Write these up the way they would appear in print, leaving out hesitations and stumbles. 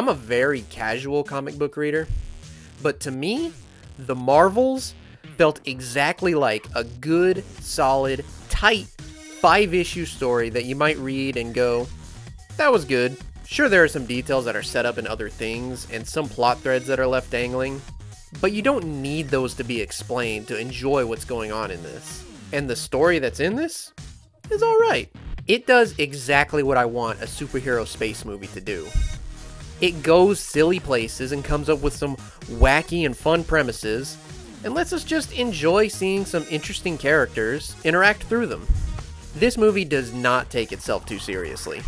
I'm a very casual comic book reader, but to me, the Marvels felt exactly like a good, solid, tight 5-issue story that you might read and go, that was good. Sure, there are some details that are set up in other things and some plot threads that are left dangling, but you don't need those to be explained to enjoy what's going on in this. And the story that's in this is alright. It does exactly what I want a superhero space movie to do. It goes silly places and comes up with some wacky and fun premises, and lets us just enjoy seeing some interesting characters interact through them. This movie does not take itself too seriously.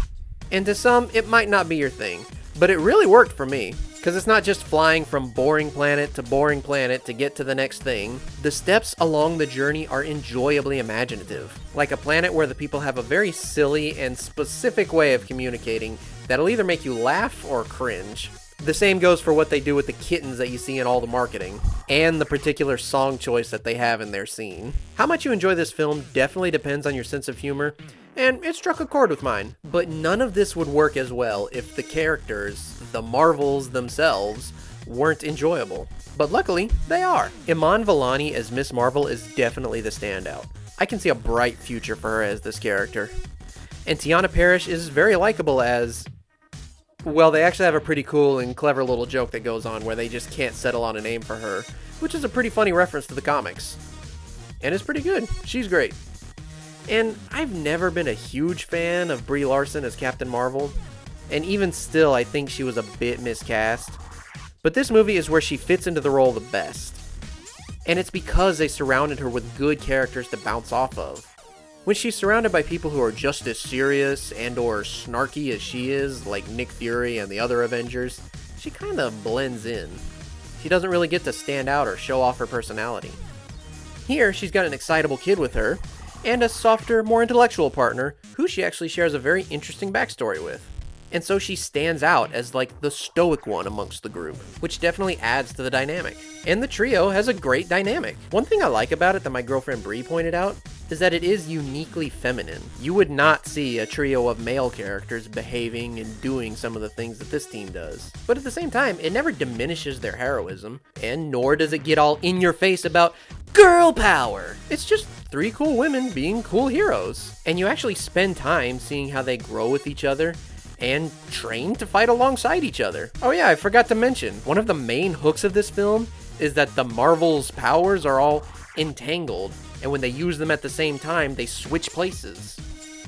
And to some, it might not be your thing, but it really worked for me, because it's not just flying from boring planet to get to the next thing. The steps along the journey are enjoyably imaginative, like a planet where the people have a very silly and specific way of communicating that'll either make you laugh or cringe. The same goes for what they do with the kittens that you see in all the marketing, and the particular song choice that they have in their scene. How much you enjoy this film definitely depends on your sense of humor, and it struck a chord with mine. But none of this would work as well if the characters, the Marvels themselves, weren't enjoyable. But luckily, they are. Iman Vellani as Miss Marvel is definitely the standout. I can see a bright future for her as this character. And Tiana Parrish is very likable as... well, they actually have a pretty cool and clever little joke that goes on where they just can't settle on a name for her, which is a pretty funny reference to the comics. And it's pretty good. She's great. And I've never been a huge fan of Brie Larson as Captain Marvel, and even still I think she was a bit miscast. But this movie is where she fits into the role the best. And it's because they surrounded her with good characters to bounce off of. When she's surrounded by people who are just as serious and or snarky as she is, like Nick Fury and the other Avengers, she kind of blends in. She doesn't really get to stand out or show off her personality. Here, she's got an excitable kid with her, and a softer, more intellectual partner, who she actually shares a very interesting backstory with. And so she stands out as like the stoic one amongst the group, which definitely adds to the dynamic. And the trio has a great dynamic. One thing I like about it that my girlfriend Brie pointed out is that it is uniquely feminine. You would not see a trio of male characters behaving and doing some of the things that this team does. But at the same time, it never diminishes their heroism, and nor does it get all in your face about girl power. It's just 3 cool women being cool heroes. And you actually spend time seeing how they grow with each other and train to fight alongside each other. Oh yeah, I forgot to mention, one of the main hooks of this film is that the Marvel's powers are all entangled, and when they use them at the same time, they switch places.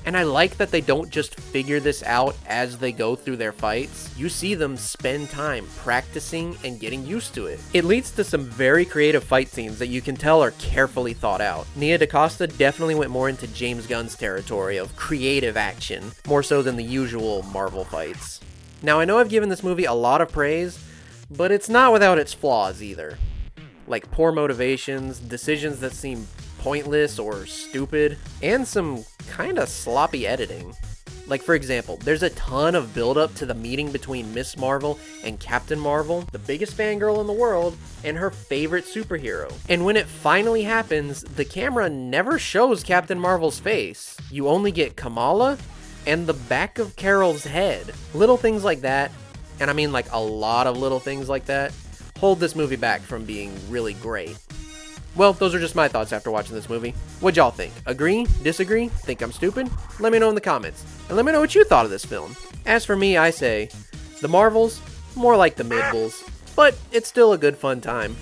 And I like that they don't just figure this out as they go through their fights. You see them spend time practicing and getting used to it. It leads to some very creative fight scenes that you can tell are carefully thought out. Nia DaCosta definitely went more into James Gunn's territory of creative action, more so than the usual Marvel fights. Now, I know I've given this movie a lot of praise, but it's not without its flaws either. Like poor motivations, decisions that seem pointless or stupid, and some kinda sloppy editing. Like for example, there's a ton of build-up to the meeting between Miss Marvel and Captain Marvel, the biggest fangirl in the world, and her favorite superhero. And when it finally happens, the camera never shows Captain Marvel's face. You only get Kamala and the back of Carol's head. Little things like that, and I mean like a lot of little things like that, hold this movie back from being really great. Well, those are just my thoughts after watching this movie. What'd y'all think? Agree? Disagree? Think I'm stupid? Let me know in the comments. And let me know what you thought of this film. As for me, I say, the Marvels, more like the Midvals, but it's still a good fun time.